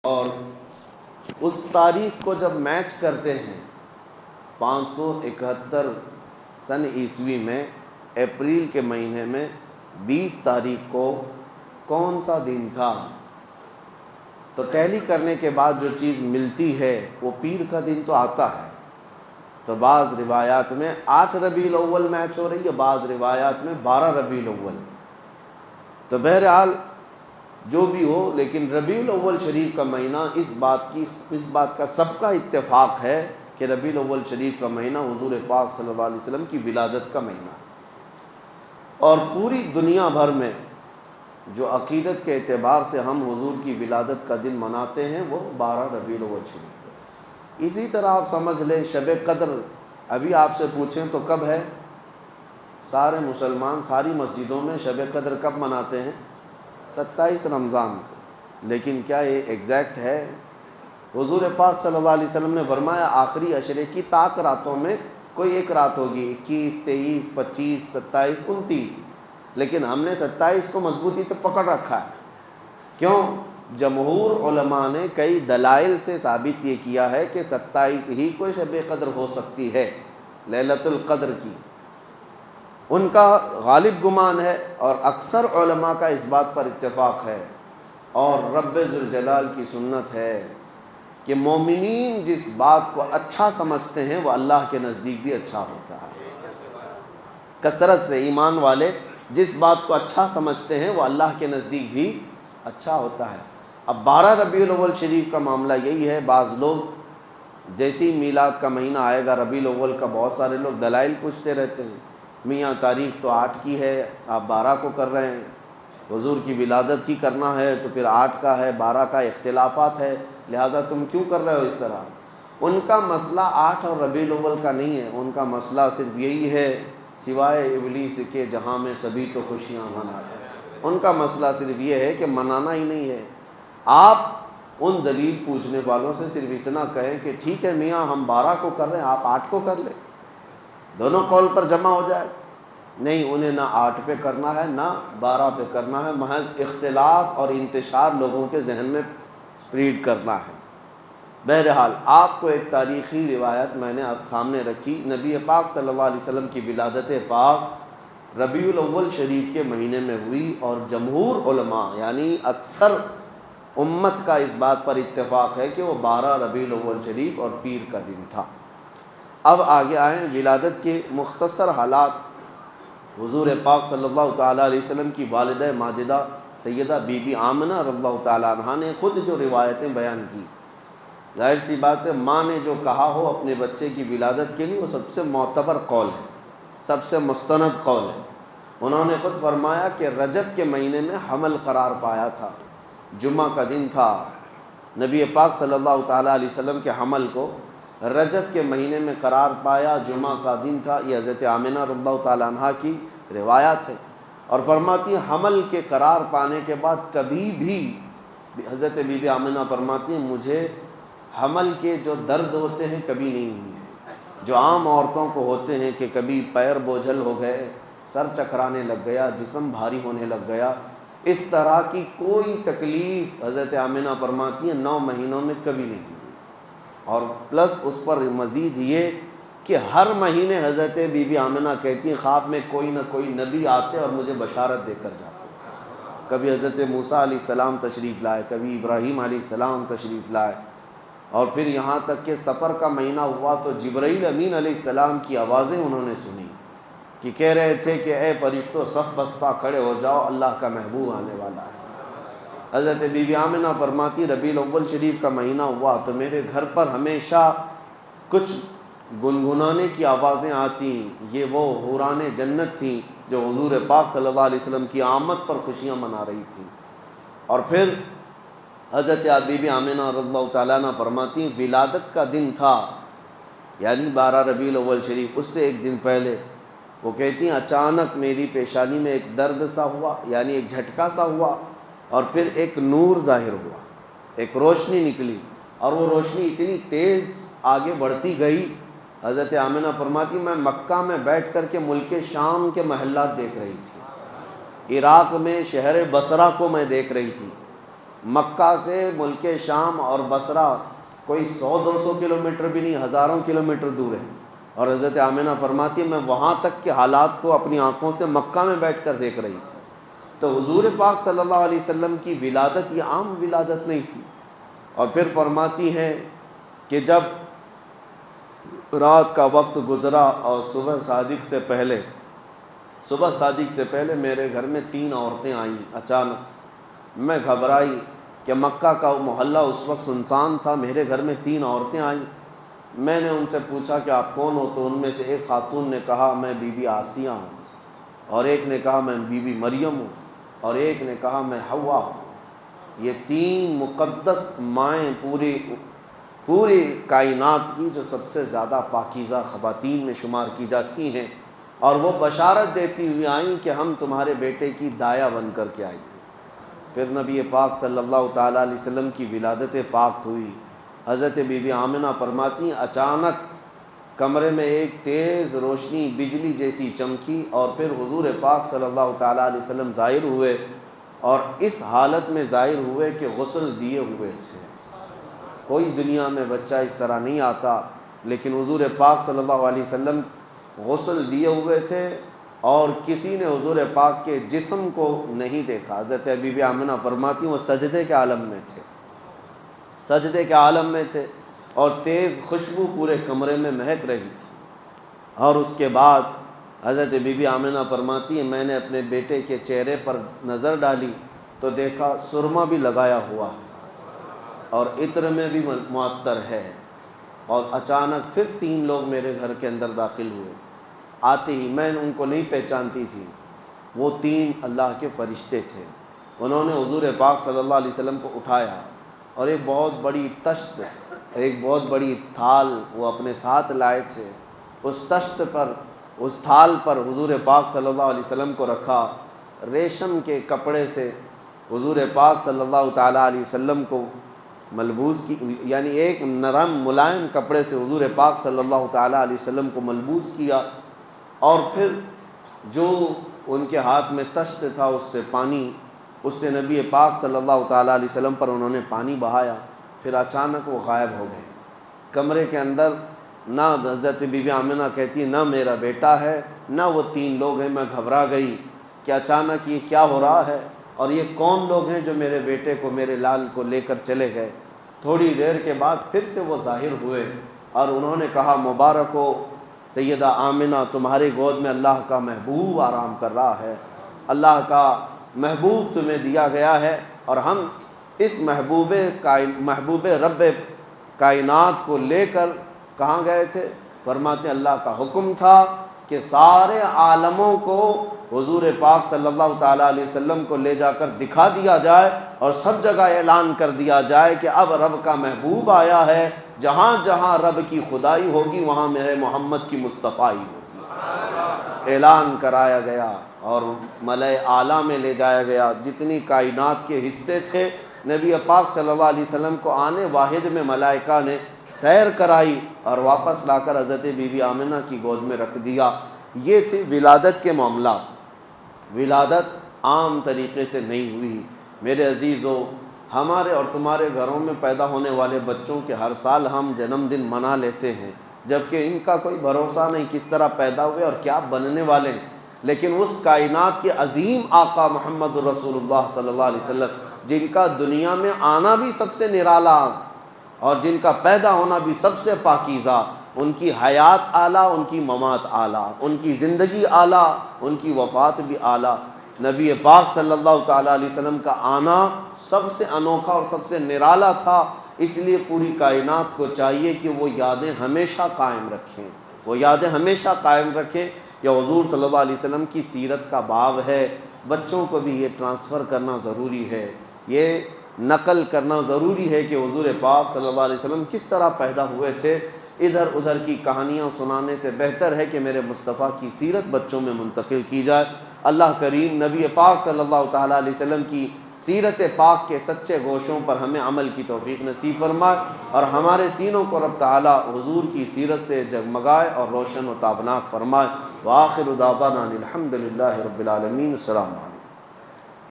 اور اس تاریخ کو جب میچ کرتے ہیں 571 سن عیسوی میں اپریل کے مہینے میں 20 تاریخ کو کون سا دن تھا، تو ٹیلی کرنے کے بعد جو چیز ملتی ہے وہ پیر کا دن تو آتا ہے۔ تو بعض روایات میں 8 ربیع الاول میچ ہو رہی ہے، بعض روایات میں 12 ربیع الاول۔ تو بہرحال جو بھی ہو، لیکن ربیع الاول شریف کا مہینہ اس بات کا سب کا اتفاق ہے کہ ربیع الاول شریف کا مہینہ حضور پاک صلی اللہ علیہ وسلم کی ولادت کا مہینہ ہے۔ اور پوری دنیا بھر میں جو عقیدت کے اعتبار سے ہم حضور کی ولادت کا دن مناتے ہیں وہ 12 ربیع الاول شریف ہے۔ اسی طرح آپ سمجھ لیں شب قدر ابھی آپ سے پوچھیں تو کب ہے؟ سارے مسلمان ساری مسجدوں میں شب قدر کب مناتے ہیں؟ 27 رمضان کو۔ لیکن کیا یہ ایگزیکٹ ہے؟ حضور پاک صلی اللہ علیہ وسلم نے فرمایا آخری عشرے کی طاق راتوں میں کوئی ایک رات ہوگی، 21، 23، 25، 27، 29، لیکن ہم نے 27 کو مضبوطی سے پکڑ رکھا ہے۔ کیوں؟ جمہور علماء نے کئی دلائل سے ثابت یہ کیا ہے کہ 27 ہی کو شب قدر ہو سکتی ہے، لیلۃ القدر کی، ان کا غالب گمان ہے، اور اکثر علماء کا اس بات پر اتفاق ہے، اور رب ذوالجلال کی سنت ہے کہ مومنین جس بات کو اچھا سمجھتے ہیں وہ اللہ کے نزدیک بھی اچھا ہوتا ہے۔ کثرت سے ایمان والے جس بات کو اچھا سمجھتے ہیں وہ اللہ کے نزدیک بھی اچھا ہوتا ہے۔ اب 12 ربیع الاول شریف کا معاملہ یہی ہے، بعض لوگ جیسی میلاد کا مہینہ آئے گا ربیع الاول کا، بہت سارے لوگ دلائل پوچھتے رہتے ہیں، میاں تاریخ تو 8 کی ہے، آپ 12 کو کر رہے ہیں، حضور کی ولادت ہی کرنا ہے تو پھر 8 کا ہے، 12 کا اختلافات ہے، لہٰذا تم کیوں کر رہے ہو اس طرح؟ ان کا مسئلہ 8 اور ربیع الاول کا نہیں ہے، ان کا مسئلہ صرف یہی ہے سوائے ابلیس کے جہاں میں سبھی تو خوشیاں مناتے ہیں، ان کا مسئلہ صرف یہ ہے کہ منانا ہی نہیں ہے۔ آپ ان دلیل پوچھنے والوں سے صرف اتنا کہیں کہ ٹھیک ہے میاں ہم 12 کو کر رہے ہیں، آپ 8 کو کر لیں، دونوں قول پر جمع ہو جائے۔ نہیں، انہیں نہ 8 پہ کرنا ہے نہ 12 پہ کرنا ہے، محض اختلاف اور انتشار لوگوں کے ذہن میں سپریڈ کرنا ہے۔ بہرحال آپ کو ایک تاریخی روایت میں نے آپ سامنے رکھی، نبی پاک صلی اللہ علیہ وسلم کی ولادت پاک ربیع الاول شریف کے مہینے میں ہوئی، اور جمہور علماء یعنی اکثر امت کا اس بات پر اتفاق ہے کہ وہ 12 ربیع الاول شریف اور پیر کا دن تھا۔ اب آگے آئیں ولادت کے مختصر حالات۔ حضور پاک صلی اللہ تعالیٰ علیہ وسلم کی والدہ ماجدہ سیدہ بی بی آمنہ رضی اللہ تعالیٰ عنہا نے خود جو روایتیں بیان کی، ظاہر سی بات ہے ماں نے جو کہا ہو اپنے بچے کی ولادت کے لیے وہ سب سے معتبر قول ہے، سب سے مستند قول ہے۔ انہوں نے خود فرمایا کہ رجب کے مہینے میں حمل قرار پایا تھا، جمعہ کا دن تھا، نبی پاک صلی اللہ تعالیٰ علیہ وسلم کے حمل کو رجب کے مہینے میں قرار پایا، جمعہ کا دن تھا۔ یہ حضرت آمنہ رضی اللہ تعالیٰ عنہا کی روایات ہے، اور فرماتی ہیں حمل کے قرار پانے کے بعد کبھی بھی حضرت بی بی آمنہ فرماتی ہیں مجھے حمل کے جو درد ہوتے ہیں کبھی نہیں ہوئے، جو عام عورتوں کو ہوتے ہیں کہ کبھی پیر بوجھل ہو گئے، سر چکرانے لگ گیا، جسم بھاری ہونے لگ گیا، اس طرح کی کوئی تکلیف حضرت آمنہ فرماتی ہیں 9 مہینوں میں کبھی نہیں ہوئی۔ اور پلس اس پر مزید یہ کہ ہر مہینے حضرت بی بی آمنہ کہتی ہیں خواب میں کوئی نہ کوئی نبی آتے اور مجھے بشارت دے کر جاتے، کبھی حضرت موسیٰ علیہ السلام تشریف لائے، کبھی ابراہیم علیہ السلام تشریف لائے، اور پھر یہاں تک کہ سفر کا مہینہ ہوا تو جبرائیل امین علیہ السلام کی آوازیں انہوں نے سنی کہ کہہ رہے تھے کہ اے فرشتوں صف بستہ کھڑے ہو جاؤ، اللہ کا محبوب آنے والا ہے۔ حضرت بی بی آمنہ فرماتی ربیع الاول شریف کا مہینہ ہوا تو میرے گھر پر ہمیشہ کچھ گنگنانے کی آوازیں آتی، یہ وہ حوران جنت تھیں جو حضور پاک صلی اللہ علیہ وسلم کی آمد پر خوشیاں منا رہی تھیں۔ اور پھر حضرت بی بی آمنہ رضی اللہ تعالیٰ عنہ فرماتی ہیں ولادت کا دن تھا، یعنی 12 ربیع الاول شریف، اس سے ایک دن پہلے وہ کہتی ہیں اچانک میری پیشانی میں ایک درد سا ہوا، یعنی ایک جھٹکا سا ہوا، اور پھر ایک نور ظاہر ہوا، ایک روشنی نکلی، اور وہ روشنی اتنی تیز آگے بڑھتی گئی۔ حضرت آمنہ فرماتی میں مکہ میں بیٹھ کر کے ملک شام کے محلات دیکھ رہی تھی، عراق میں شہر بصرہ کو میں دیکھ رہی تھی، مکہ سے ملک شام اور بصرہ کوئی 100-200 کلومیٹر بھی نہیں، ہزاروں کلومیٹر دور ہے، اور حضرت آمنہ فرماتی ہے میں وہاں تک کے حالات کو اپنی آنکھوں سے مکہ میں بیٹھ کر دیکھ رہی تھی۔ تو حضور پاک صلی اللہ علیہ وسلم کی ولادت یہ عام ولادت نہیں تھی۔ اور پھر فرماتی ہیں کہ جب رات کا وقت گزرا اور صبح صادق سے پہلے میرے گھر میں 3 عورتیں آئیں اچانک۔ میں گھبرائی کہ مکہ کا محلہ اس وقت سنسان تھا، میرے گھر میں 3 عورتیں آئیں۔ میں نے ان سے پوچھا کہ آپ کون ہو؟ تو ان میں سے ایک خاتون نے کہا میں بی بی آسیہ ہوں، اور ایک نے کہا میں بی بی مریم ہوں، اور ایک نے کہا میں حوا ہوں۔ یہ 3 مقدس مائیں پوری کائنات کی جو سب سے زیادہ پاکیزہ خواتین میں شمار کی جاتی ہیں، اور وہ بشارت دیتی ہوئی آئیں کہ ہم تمہارے بیٹے کی دایا بن کر کے آئیں۔ پھر نبی پاک صلی اللہ تعالیٰ علیہ وسلم کی ولادت پاک ہوئی۔ حضرت بی بی آمنہ فرماتی ہیں اچانک کمرے میں ایک تیز روشنی بجلی جیسی چمکی، اور پھر حضور پاک صلی اللہ تعالیٰ علیہ وسلم ظاہر ہوئے، اور اس حالت میں ظاہر ہوئے کہ غسل دیے ہوئے تھے۔ کوئی دنیا میں بچہ اس طرح نہیں آتا، لیکن حضور پاک صلی اللہ علیہ وسلم غسل دیے ہوئے تھے، اور کسی نے حضور پاک کے جسم کو نہیں دیکھا۔ حضرت بی بی آمنہ فرماتی ہیں وہ سجدے کے عالم میں تھے، اور تیز خوشبو پورے کمرے میں مہک رہی تھی۔ اور اس کے بعد حضرت بی بی آمنہ فرماتی ہیں میں نے اپنے بیٹے کے چہرے پر نظر ڈالی تو دیکھا سرما بھی لگایا ہوا اور عطر میں بھی معطر ہے۔ اور اچانک پھر 3 لوگ میرے گھر کے اندر داخل ہوئے۔ آتے ہی میں ان کو نہیں پہچانتی تھی، وہ 3 اللہ کے فرشتے تھے۔ انہوں نے حضور پاک صلی اللہ علیہ وسلم کو اٹھایا، اور ایک بہت بڑی تشت، ایک بہت بڑی تھال وہ اپنے ساتھ لائے تھے۔ اس تشت پر، اس تھال پر حضور پاک صلی اللہ علیہ وسلم کو رکھا۔ ریشم کے کپڑے سے حضور پاک صلی اللہ تعالیٰ علیہ وسلم کو ملبوس کی، یعنی ایک نرم ملائم کپڑے سے حضور پاک صلی اللہ تعالیٰ علیہ وسلم کو ملبوس کیا، اور پھر جو ان کے ہاتھ میں تشت تھا اس سے نبی پاک صلی اللہ تعالیٰ علیہ وسلم پر انہوں نے پانی بہایا۔ پھر اچانک وہ غائب ہو گئے کمرے کے اندر۔ نہ حضرت بی بی آمنہ کہتی نہ میرا بیٹا ہے نہ وہ 3 لوگ ہیں۔ میں گھبرا گئی کہ اچانک یہ کیا ہو رہا ہے، اور یہ کون لوگ ہیں جو میرے بیٹے کو، میرے لال کو لے کر چلے گئے۔ تھوڑی دیر کے بعد پھر سے وہ ظاہر ہوئے، اور انہوں نے کہا مبارک ہو سیدہ آمنہ، تمہارے گود میں اللہ کا محبوب آرام کر رہا ہے، اللہ کا محبوب تمہیں دیا گیا ہے، اور ہم اس محبوب رب کائنات کو لے کر کہاں گئے تھے؟ فرماتے اللہ کا حکم تھا کہ سارے عالموں کو حضور پاک صلی اللہ تعالیٰ علیہ وسلم کو لے جا کر دکھا دیا جائے، اور سب جگہ اعلان کر دیا جائے کہ اب رب کا محبوب آیا ہے، جہاں جہاں رب کی خدائی ہوگی وہاں میرے محمد کی مصطفائی ہوگی۔ اعلان کرایا گیا اور ملأ اعلیٰ میں لے جایا گیا۔ جتنی کائنات کے حصے تھے نبی پاک صلی اللہ علیہ وسلم کو آنے واحد میں ملائکہ نے سیر کرائی، اور واپس لا کر حضرت بی بی آمنہ کی گود میں رکھ دیا۔ یہ تھی ولادت کے معاملات۔ ولادت عام طریقے سے نہیں ہوئی۔ میرے عزیزو، ہمارے اور تمہارے گھروں میں پیدا ہونے والے بچوں کے ہر سال ہم جنم دن منا لیتے ہیں، جبکہ ان کا کوئی بھروسہ نہیں کس طرح پیدا ہوئے اور کیا بننے والے ہیں۔ لیکن اس کائنات کے عظیم آقا محمد رسول اللہ صلی اللہ علیہ وسلم، جن کا دنیا میں آنا بھی سب سے نرالا اور جن کا پیدا ہونا بھی سب سے پاکیزہ، ان کی حیات اعلیٰ، ان کی ممات اعلیٰ، ان کی زندگی اعلیٰ، ان کی وفات بھی اعلیٰ، نبی پاک صلی اللہ تعالیٰ علیہ وسلم کا آنا سب سے انوکھا اور سب سے نرالا تھا۔ اس لیے پوری کائنات کو چاہیے کہ وہ یادیں ہمیشہ قائم رکھیں، وہ یادیں ہمیشہ قائم رکھیں۔ یہ حضور صلی اللہ علیہ وسلم کی سیرت کا باب ہے، بچوں کو بھی یہ ٹرانسفر کرنا ضروری ہے، یہ نقل کرنا ضروری ہے کہ حضور پاک صلی اللہ علیہ وسلم کس طرح پیدا ہوئے تھے۔ ادھر ادھر کی کہانیاں سنانے سے بہتر ہے کہ میرے مصطفیٰ کی سیرت بچوں میں منتقل کی جائے۔ اللہ کریم نبی پاک صلی اللہ تعالیٰ علیہ وسلم کی سیرت پاک کے سچے گوشوں پر ہمیں عمل کی توفیق نصیب فرمائے، اور ہمارے سینوں کو رب تعالیٰ حضور کی سیرت سے جگمگائے اور روشن و تابناک فرمائے۔ وآخر دعوانا الحمد للہ رب العالمین۔ السلام علیکم۔